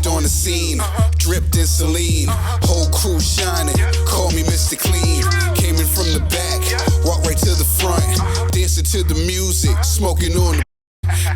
Stepped on the scene, dripped in saline. Whole crew shining, call me Mr. Clean. Came in from the back, walked right to the front. Dancing to the music, smoking on the.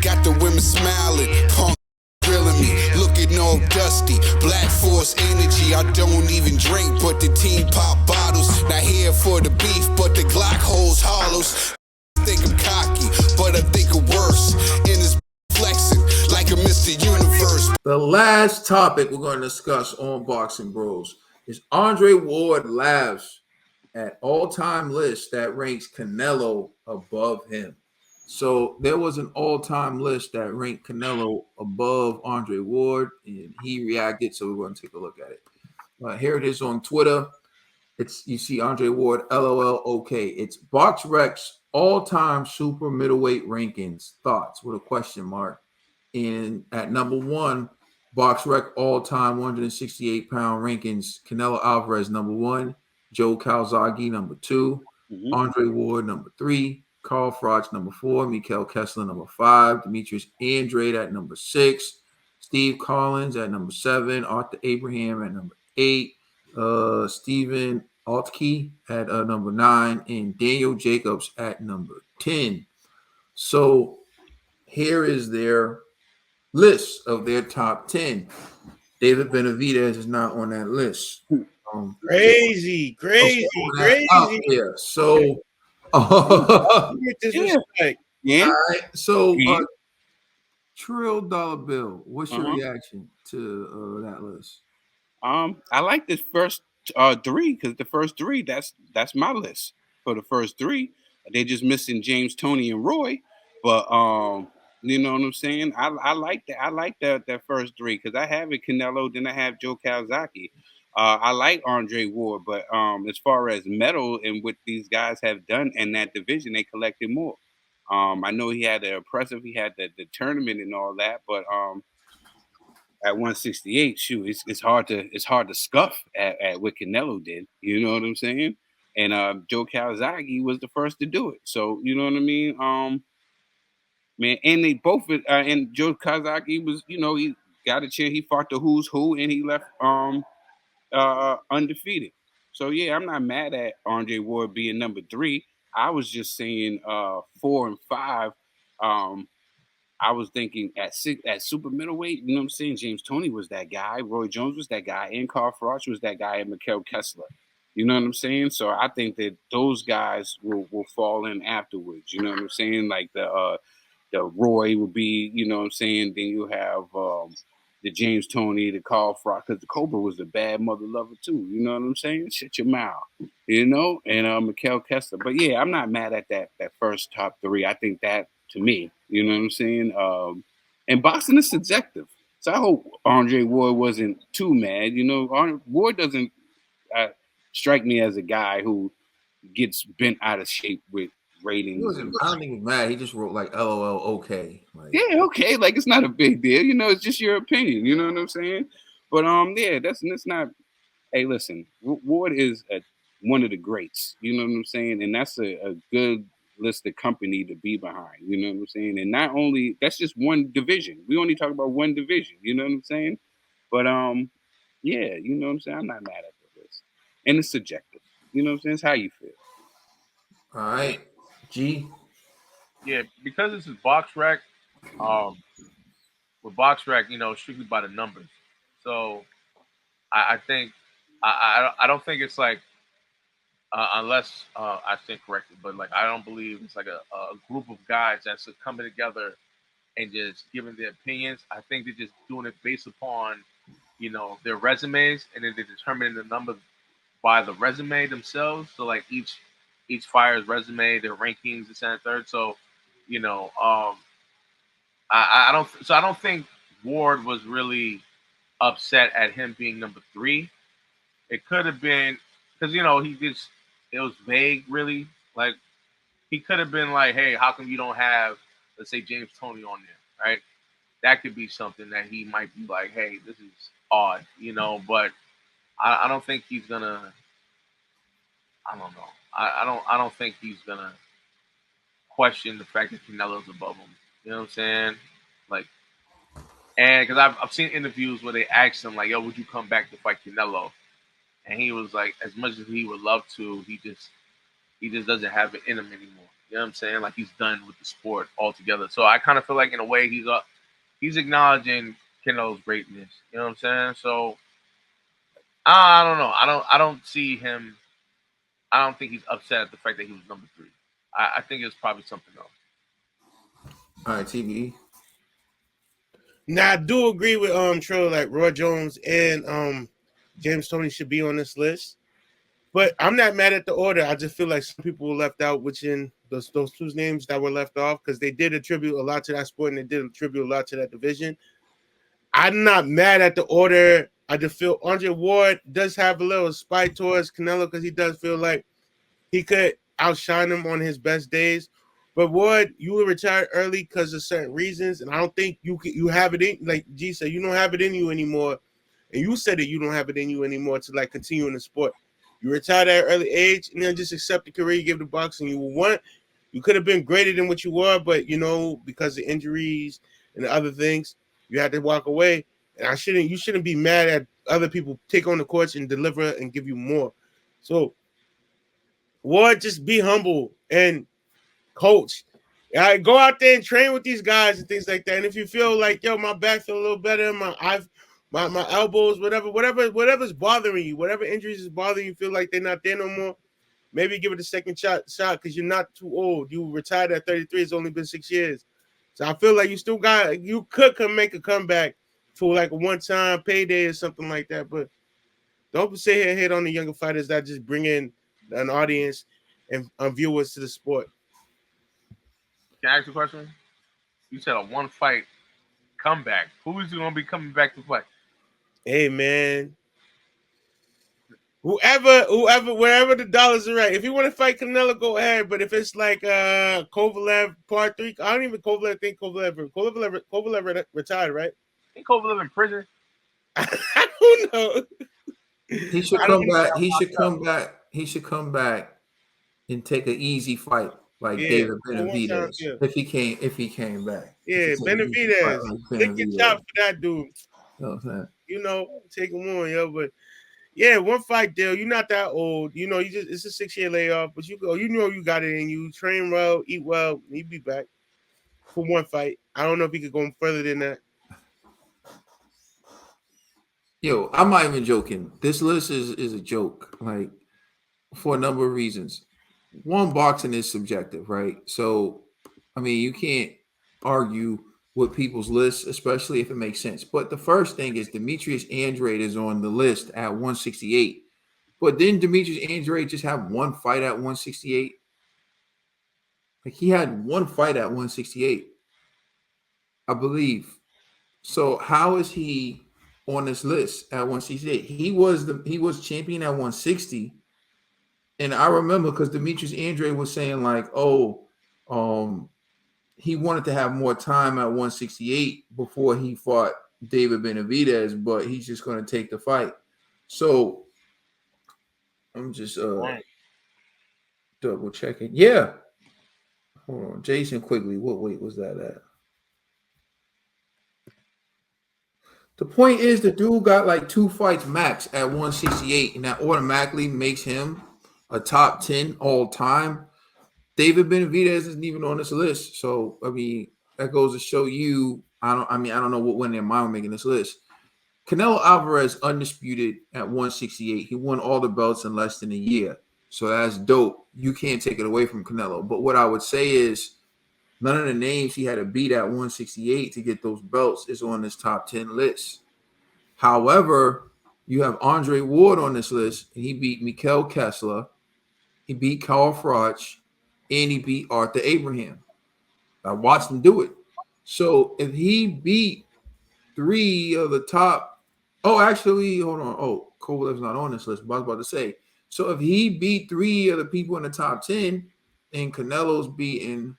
Got the women smiling, punk grilling me, looking all dusty. Black Force energy, I don't even drink, but the team pop bottles. Not here for the beef, but the Glock holds hollows. Think I'm cocky, but I think I'm worse. In this flexing like a Mr. Universe. The last topic we're going to discuss on Boxing Bros is Andre Ward laughs at all-time list that ranks Canelo above him. So there was an all-time list that ranked Canelo above Andre Ward, and he reacted. So we're going to take a look at it. Here it is on Twitter. You see Andre Ward, LOL, okay. It's BoxRec's all-time super middleweight rankings. Thoughts with a question mark. And at number one, BoxRec all-time 168-pound rankings. Canelo Alvarez number one, Joe Calzaghe number two, Andre Ward number three, Carl Froch number four, Mikael Kessler number five, Demetrius Andrade at number six, Steve Collins at number seven, Arthur Abraham at number eight, Stephen Altke at number nine, and Daniel Jacobs at number 10. So here is their list of their top 10. David Benavidez is not on that list. Crazy. So, Yeah. All right. So, Trill Dollar Bill, what's your reaction to that list? I like this first three because the first three, that's my list for the first three. They just missing James, Tony, and Roy, but you know what I'm saying? I like that. I like that first three because I have it Canelo, then I have Joe Calzaghe. I like Andre Ward, but as far as medal and what these guys have done in that division, they collected more. I know he had the tournament and all that, but at 168, shoot, it's hard to scuff at what Canelo did. You know what I'm saying? And Joe Calzaghe was the first to do it. So you know what I mean? Man, and they both and Joe Calzaghe was, he got a chance. He fought the who's who, and he left undefeated. So yeah, I'm not mad at Andre Ward being number three. I was just saying 4 and 5. I was thinking at super middleweight, you know what I'm saying? James Toney was that guy, Roy Jones was that guy, and Carl Froch was that guy, and Mikael Kessler. You know what I'm saying? So I think that those guys will fall in afterwards. You know what I'm saying? Like the Roy will be, you know what I'm saying? Then you have the James Toney, the Carl Froch, because the Cobra was a bad mother lover too. You know what I'm saying? Shut your mouth. You know? And Mikael Kessler. But yeah, I'm not mad at that first top three. I think that, to me, you know what I'm saying? And boxing is subjective. So I hope Andre Ward wasn't too mad. You know, Ward doesn't strike me as a guy who gets bent out of shape with ratings. I don't think he's mad. He just wrote like LOL, okay. Like, yeah, okay. Like, it's not a big deal. You know, it's just your opinion. You know what I'm saying? But yeah, that's not. Hey, listen, Ward is one of the greats. You know what I'm saying? And that's a good listed company to be behind. You know what I'm saying? And not only that's just one division. We only talk about one division. You know what I'm saying? But yeah, you know what I'm saying? I'm not mad at the list. And it's subjective. You know what I'm saying? It's how you feel. all right, G. Yeah, because this is BoxRec, with BoxRec, you know, strictly by the numbers. So I think I don't think it's like unless I stand corrected, but like I don't believe it's like a group of guys that's coming together and just giving their opinions. I think they're just doing it based upon, you know, their resumes, and then they're determining the number by the resume themselves. So like each fire's resume, their rankings, this and third. So, you know, I don't think Ward was really upset at him being number three. It could have been because, you know, it was vague, really. Like, he could have been like, hey, how come you don't have, let's say, James Toney on there, right? That could be something that he might be like, hey, this is odd, you know, but I don't think he's gonna. I don't know. I don't think he's gonna question the fact that Canelo's above him. You know what I'm saying? Like, And because I've seen interviews where they asked him like, "Yo, would you come back to fight Canelo?" And he was like, as much as he would love to, he just doesn't have it in him anymore. You know what I'm saying? Like he's done with the sport altogether. So I kind of feel like in a way he's acknowledging Canelo's greatness. You know what I'm saying? So I don't know. I don't see him. I don't think he's upset at the fact that he was number three. I think it's probably something else. All right, TBE. Now I do agree with Trill, like Roy Jones and James Toney should be on this list. But I'm not mad at the order. I just feel like some people were left out, which in those two names that were left off, because they did attribute a lot to that sport and they did attribute a lot to that division. I'm not mad at the order. I just feel Andre Ward does have a little spite towards Canelo because he does feel like he could outshine him on his best days. But Ward, you were retired early because of certain reasons, and I don't think you have it in, like G said, you don't have it in you anymore. And you said that you don't have it in you anymore to like continue in the sport. You retired at an early age and then just accept the career you give the boxing. You could have been greater than what you were, but because of injuries and other things, you had to walk away. And you shouldn't be mad at other people take on the courts and deliver and give you more. So Ward, just be humble and coach. Go out there and train with these guys and things like that. And if you feel like, my back feel a little better, my elbows, whatever's bothering you, whatever injuries is bothering you, feel like they're not there no more, maybe give it a second shot because you're not too old. You retired at 33. It's only been 6 years. So I feel like you could make a comeback for like a one-time payday or something like that. But don't sit here and hate on the younger fighters that just bring in an audience and viewers to the sport. Can I ask you a question? You said a one fight comeback. Who is going to be coming back to fight? Hey man, whoever, wherever the dollars are at. If you want to fight Canelo, go ahead. But if it's like Kovalev Part 3, I don't even think Kovalev retired, right? I think Kovalev in prison. I don't know. He should come back. He should come back and take an easy fight like David Benavidez. If he came back. Yeah, Benavidez. Lick your chop for that dude. Take him on, But yeah, one fight deal. You're not that old. It's a 6-year layoff, but you got it in you. Train well, eat well, and you be back for one fight. I don't know if he could go further than that. Yo, I'm not even joking. This list is a joke, like for a number of reasons. One, boxing is subjective, right? So, I mean, you can't argue with people's lists, especially if it makes sense. But the first thing is Demetrius Andrade is on the list at 168. But didn't Demetrius Andrade just have one fight at 168? Like he had one fight at 168, I believe. So how is he on this list at 168? He was champion at 160. And I remember because Demetrius Andrade was saying like, he wanted to have more time at 168 before he fought David Benavidez, but he's just going to take the fight. So I'm just double checking. Yeah. Hold on. Jason Quigley. What weight was that at? The point is the dude got like 2 fights max at 168, and that automatically makes him a top 10 all time. David Benavidez isn't even on this list. So, I mean, that goes to show you, I don't know what went in their mind making this list. Canelo Alvarez undisputed at 168. He won all the belts in less than a year. So that's dope. You can't take it away from Canelo. But what I would say is none of the names he had to beat at 168 to get those belts is on this top 10 list. However, you have Andre Ward on this list, and he beat Mikhail Kessler. He beat Carl Froch, and he beat Arthur Abraham. I watched him do it. So if he beat 3 of the top, actually, hold on. Kovalev's not on this list, but I was about to say. So if he beat 3 of the people in the top 10, and Canelo's beating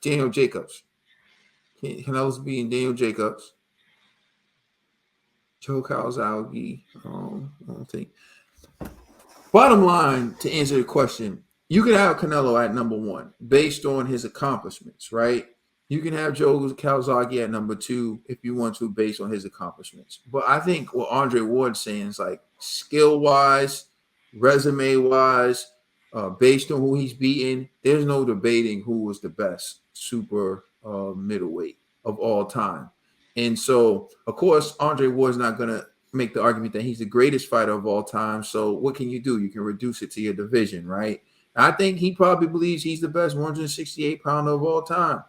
Daniel Jacobs. Canelo's beating Daniel Jacobs. Joe Calzaghe. I don't think. Bottom line, to answer the question, you could have Canelo at number 1 based on his accomplishments, right? You can have Joe Calzaghe at number 2 if you want to, based on his accomplishments. But I think what Andre Ward's saying is like skill wise, resume wise, based on who he's beaten, there's no debating who was the best super middleweight of all time. And so, of course, Andre Ward's not going to make the argument that he's the greatest fighter of all time. So, what can you do? You can reduce it to your division, right? I think he probably believes he's the best 168 pounder of all time.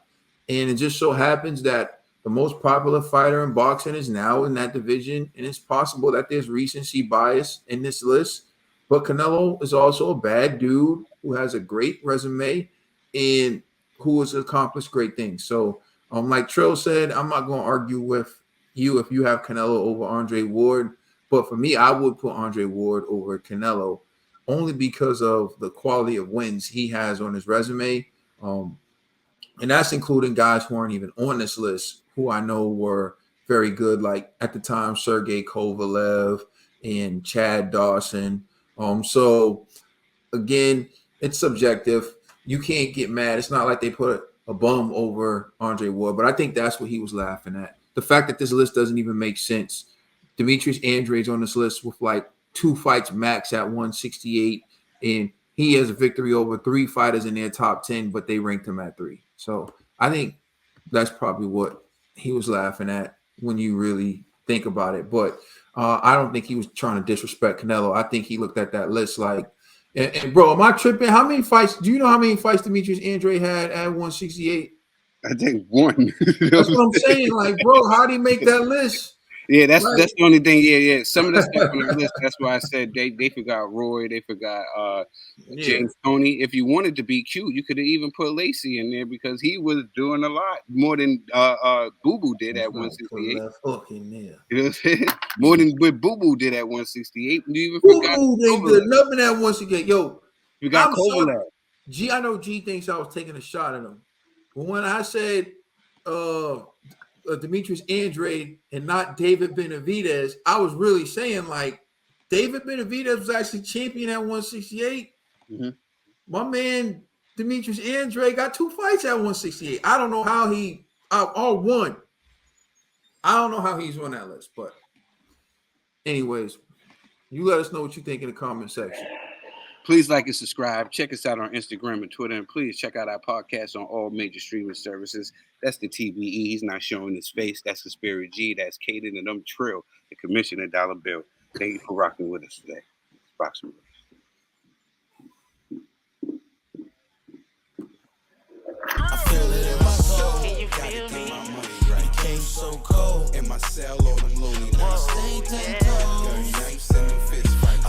And it just so happens that the most popular fighter in boxing is now in that division. And it's possible that there's recency bias in this list. But Canelo is also a bad dude who has a great resume and who has accomplished great things. So, like Trill said, I'm not going to argue with you if you have Canelo over Andre Ward. But for me, I would put Andre Ward over Canelo only because of the quality of wins he has on his resume. And that's including guys who aren't even on this list, who I know were very good, like at the time, Sergey Kovalev and Chad Dawson. So again, it's subjective. You can't get mad. It's not like they put a bum over Andre Ward, but I think that's what he was laughing at. The fact that this list doesn't even make sense. Demetrius Andrade's on this list with like 2 fights max at 168, and he has a victory over 3 fighters in their top 10, but they ranked him at 3. So I think that's probably what he was laughing at when you really think about it. But I don't think he was trying to disrespect Canelo. I think he looked at that list like, and bro, am I tripping? How many fights? Do you know how many fights Demetrius Andrade had at 168? I think 1. That's what I'm saying. Like, bro, how did he make that list? Yeah, that's the only thing. Yeah. Some of the stuff on the list. That's why I said they forgot Roy. They forgot James Toney. If you wanted to be cute, you could have even put Lacey in there because he was doing a lot more than Boo Boo did at 168. Hook in there. You know what I'm saying? More than what Boo Boo did at 168. You even forgot Boo did nothing at 168. Yo, you got Kovalev. G, I know G thinks I was taking a shot at him, but when I said Demetrius Andrade and not David Benavidez, I was really saying like David Benavidez was actually champion at 168. Mm-hmm. My man Demetrius Andrade got 2 fights at 168. I don't know how he all won. I don't know how he's on that list, but anyways, you let us know what you think in the comment section. Please like and subscribe. Check us out on Instagram and Twitter. And please check out our podcast on all major streaming services. That's the TBE. He's not showing his face. That's Conspiracy G. That's Caden and I'm Trill, the Commissioner Dollar Bill. Thank you for rocking with us today. Boxing I feel it in my soul. Can you feel me? My money right. Came so cold in my cell.